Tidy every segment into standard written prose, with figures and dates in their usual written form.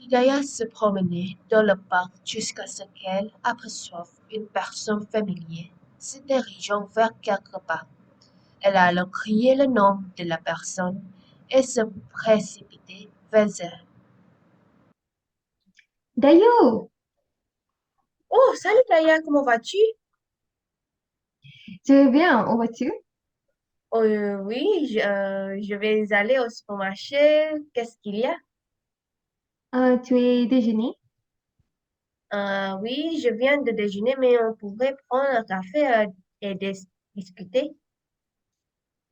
Hidaya se promenait dans le parc jusqu'à ce qu'elle aperçoive une personne familière se dirigeant vers quelque part. Elle alla crier le nom de la personne et se précipiter vers elle. D'ailleurs, Oh, salut Daya, comment vas-tu? tu vas bien en voiture? Oh, oui, je vais aller au supermarché. Qu'est-ce qu'il y a? Tu es déjeuné? Oui, je viens de déjeuner, mais on pourrait prendre un café et discuter.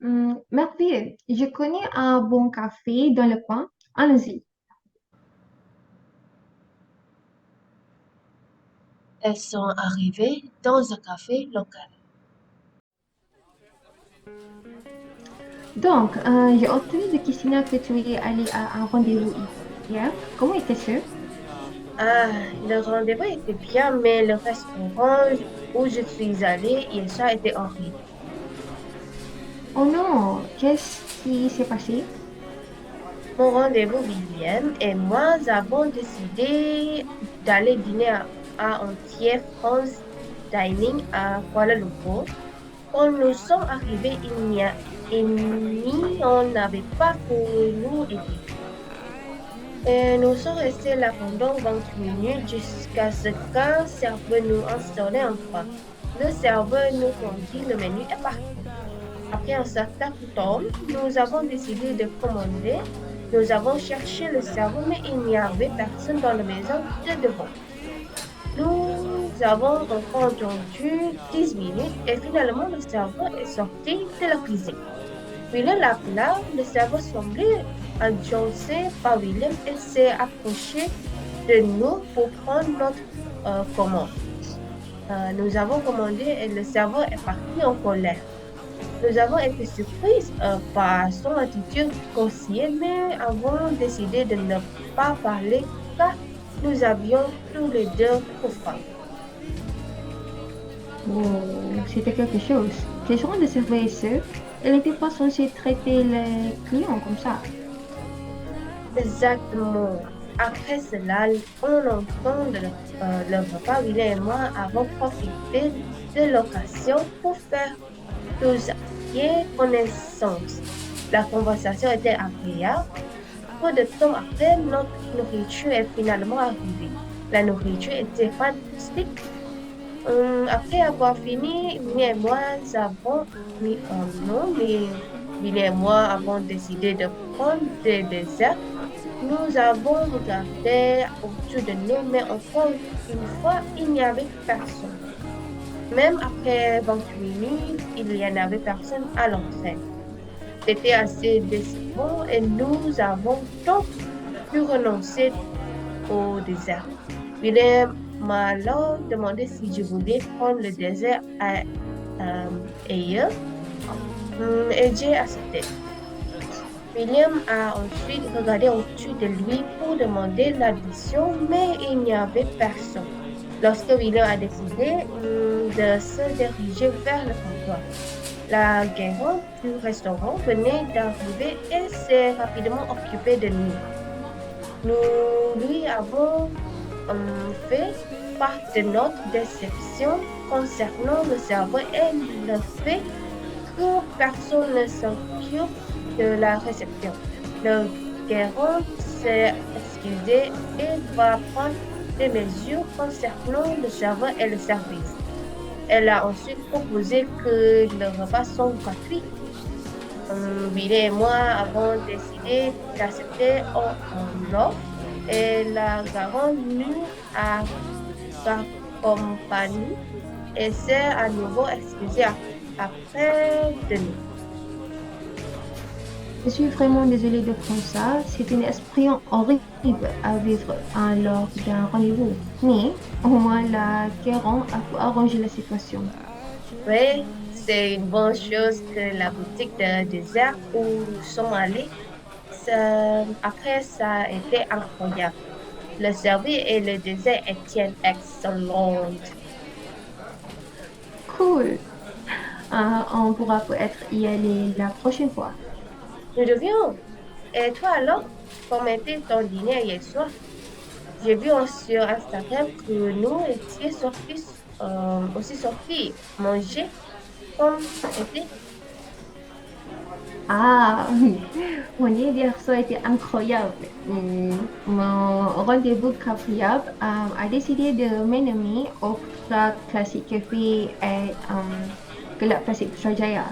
Merveilleux. Je connais un bon café dans le coin. Allons-y. Elles sont arrivées dans un café local. Donc, j'ai entendu de Christina que tu es allé à un rendez-vous hier. Comment était-ce? Ah, le rendez-vous était bien, mais le restaurant où je suis allée, hier soir était horrible. Oh non, qu'est-ce qui s'est passé? Mon rendez-vous, William et moi avons décidé d'aller dîner à Entier France Dining à Kuala Lumpur. Quand nous sommes arrivés, il n'y en avait pas pour nous aider. Et nous sommes restés là pendant 28 minutes jusqu'à ce qu'un serveur nous installe enfin. Le serveur nous tendit le menu est parti. Après un certain temps, nous avons décidé de commander. Nous avons cherché le serveur, mais il n'y avait personne dans la maison de devant. Nous avons encore attendu 10 minutes et finalement le serveur est sorti de la cuisine. William l'appela, le serveur semblait agencé par William et s'est approché de nous pour prendre notre commande. Nous avons commandé et le serveur est parti en colère. Nous avons été surprises par son attitude grossière, mais avons décidé de ne pas parler car nous avions tous les deux trop faim. Oh, c'était quelque chose. Quel genre de serveur est-ce? Elle n'était pas censée traiter les clients comme ça. Exactement. Après cela, on entend le repas, William et moi avons profité de l'occasion pour faire tous connaissance. La conversation était agréable. Peu de temps après, notre nourriture est finalement arrivée. La nourriture était fantastique. Après avoir fini, Willy et moi avons mis un nom, mais Willy et moi avons décidé de prendre des desserts. Nous avons regardé autour de nous, mais encore une fois, il n'y avait personne. Même après 28 minutes, il n'y en avait personne à l'entrée. C'était assez décevant et nous avons donc pu renoncer au désert. William m'a alors demandé si je voulais prendre le désert ailleurs et j'ai accepté. William a ensuite regardé au-dessus de lui pour demander l'addition, mais il n'y avait personne. Lorsque William a décidé de se diriger vers le comptoir, la gérante du restaurant venait d'arriver et s'est rapidement occupée de nous. Nous lui avons fait part de notre déception concernant le cerveau et le fait que personne ne s'occupe de la réception. Le gérant s'est excusé et va prendre des mesures concernant le serveur et le service. Elle a ensuite proposé que le repas soit gratuit. Billy et moi avons décidé d'accepter en offre et la gérante nous a raccompagné et s'est à nouveau excusée après de nous. Je suis vraiment désolée de prendre ça. C'est une expérience horrible à vivre lors d'un rendez-vous. Mais au moins la Guérin a pu arranger la situation. Oui, c'est une bonne chose que la boutique de dessert où nous sommes allés, après ça a été incroyable. Le service et le dessert étaient excellents. Cool. On pourra peut-être y aller la prochaine fois. Nous devions. Et toi alors, comment était ton dîner hier soir? J'ai vu sur Instagram que nous étions sortis, aussi sortis manger comme été. Ah, mon anniversaire était incroyable. Mon rendez-vous caféable a décidé de m'emmener au plat classique café et Gelap Classique Putrajaya.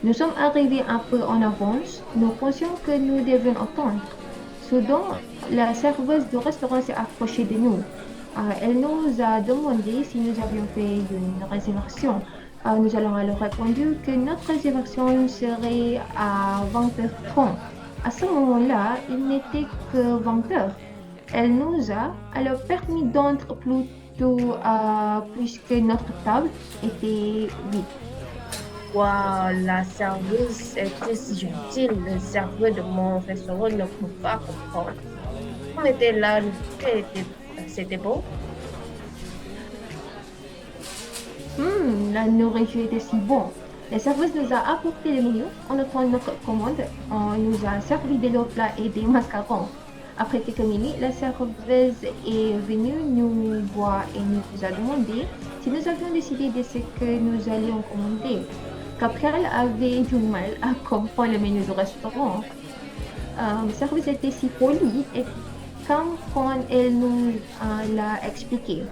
Nous sommes arrivés un peu en avance. Nous pensions que nous devions attendre. Soudain, la serveuse du restaurant s'est approchée de nous. Elle nous a demandé si nous avions fait une réservation. Nous allons alors répondu que notre réservation serait à 20h30. À ce moment-là, il n'était que 20h. Elle nous a alors permis d'entrer plus tôt puisque notre table était vide. Waouh, la serveuse était si gentille. Le serveur de mon restaurant ne peut pas comprendre. On était là, c'était beau. La nourriture était si bon. La serveuse nous a apporté le menu. On attend notre commande. On nous a servi de l'eau plat et des mascarons. Après quelques minutes, la serveuse est venue nous voir et nous a demandé si nous avions décidé de ce que nous allions commander. Gabriel avait du mal à comprendre le menu du restaurant. La serveuse était si polie et comme quand elle nous l'a expliqué.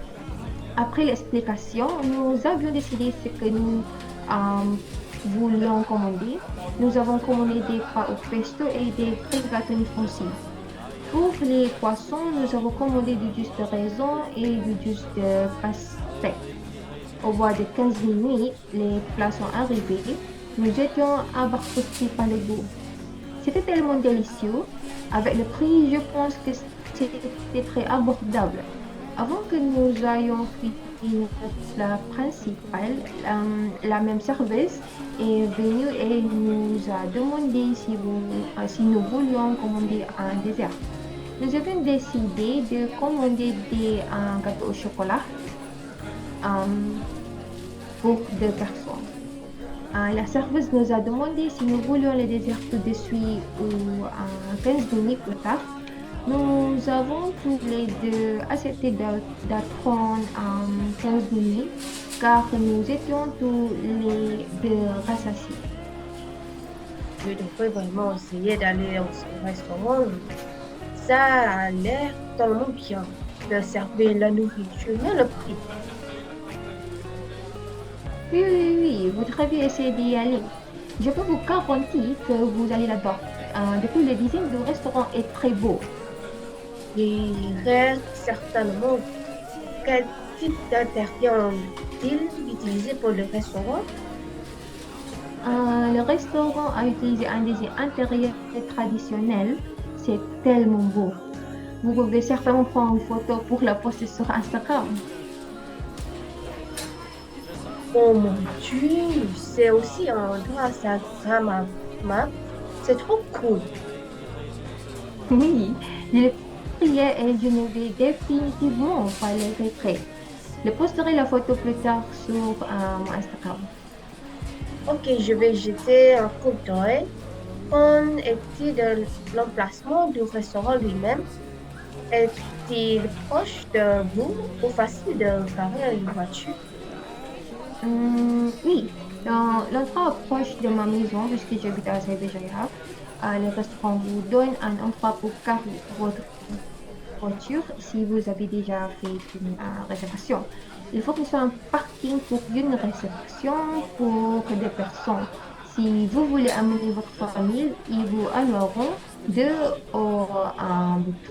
Après l'explication, nous avions décidé ce que nous voulions commander. Nous avons commandé des plats au pesto et des rigatoni foncés. Pour les poissons, nous avons commandé du jus de raisin et du jus de pastèque. Au bout de 15 minutes, les plats sont arrivés. Nous étions abasourdis par le goût. C'était tellement délicieux. Avec le prix, je pense que c'était très abordable. Avant que nous ayons fini notre plat principal, la même serveuse est venue et nous a demandé si nous voulions commander un dessert. Nous avons décidé de commander un gâteau au chocolat euh, pour 2 personnes. La serveuse nous a demandé si nous voulions le dessert tout de suite ou 15 minutes plus tard. Nous avons tous les deux accepté d'attendre 15 minutes car nous étions tous les deux rassasiés. Je devrais vraiment essayer d'aller au restaurant. Ça a l'air tellement bien de servir la nourriture, mais le prix. Oui, oui, oui, vous devez essayer d'y aller. Je peux vous garantir que vous allez là-bas. Depuis le design du restaurant est très beau. J'irais certainement. Quel type d'intérieur ont-ils utilisé pour le restaurant? Le restaurant a utilisé un design intérieur traditionnel. C'est tellement beau. Vous pouvez certainement prendre une photo pour la poster sur Instagram. Oh mon Dieu, c'est aussi un endroit Instagrammable. C'est trop cool. Oui, je le priais et je ne vais définitivement pas le retrait. Je posterai la photo plus tard sur mon Instagram. Ok, je vais jeter un coup d'œil. Qu'en est-il de l'emplacement du restaurant lui-même? Est-il proche de vous ou facile de garer une voiture? Oui, dans l'endroit proche de ma maison, puisque j'habite à Zébéjaya, le restaurant vous donne un endroit pour garer votre voiture si vous avez déjà fait une réservation. Il faut que ce soit un parking pour une réservation pour 2 personnes. Si vous voulez amener votre famille, ils vous alloueront 2 ou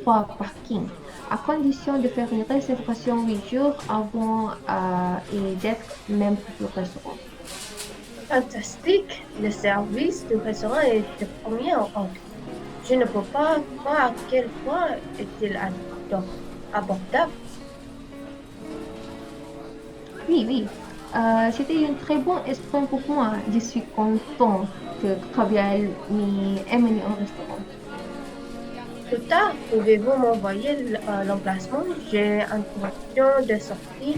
3 parkings, à condition de faire une réservation 8 jours avant et d'être même pour le restaurant. Fantastique! Le service du restaurant est de premier ordre. Je ne peux pas croire à quel point est-il abordable. Oui, oui. C'était une très bonne expérience pour moi. Je suis contente que Gabriel m'ait emmené au restaurant. Plus tard, pouvez-vous m'envoyer l'emplacement? J'ai intention de sortir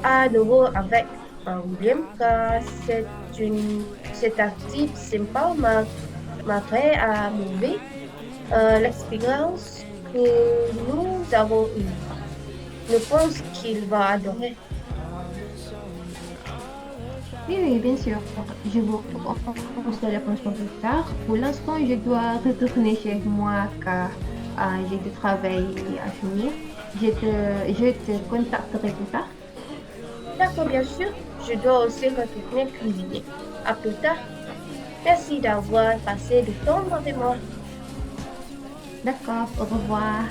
à nouveau avec William car c'est un type sympa malgré à mauvais. L'expérience Nous avons une part. Je pense qu'il va adorer. Oui, oui, bien sûr. Je vous on se réponse plus tard. Pour l'instant, je dois retourner chez moi car j'ai du travail à finir. Je te contacterai plus tard. D'accord, bien sûr. Je dois aussi retourner cuisiner. À plus tard. Merci d'avoir passé du temps avec moi. D'accord, au revoir.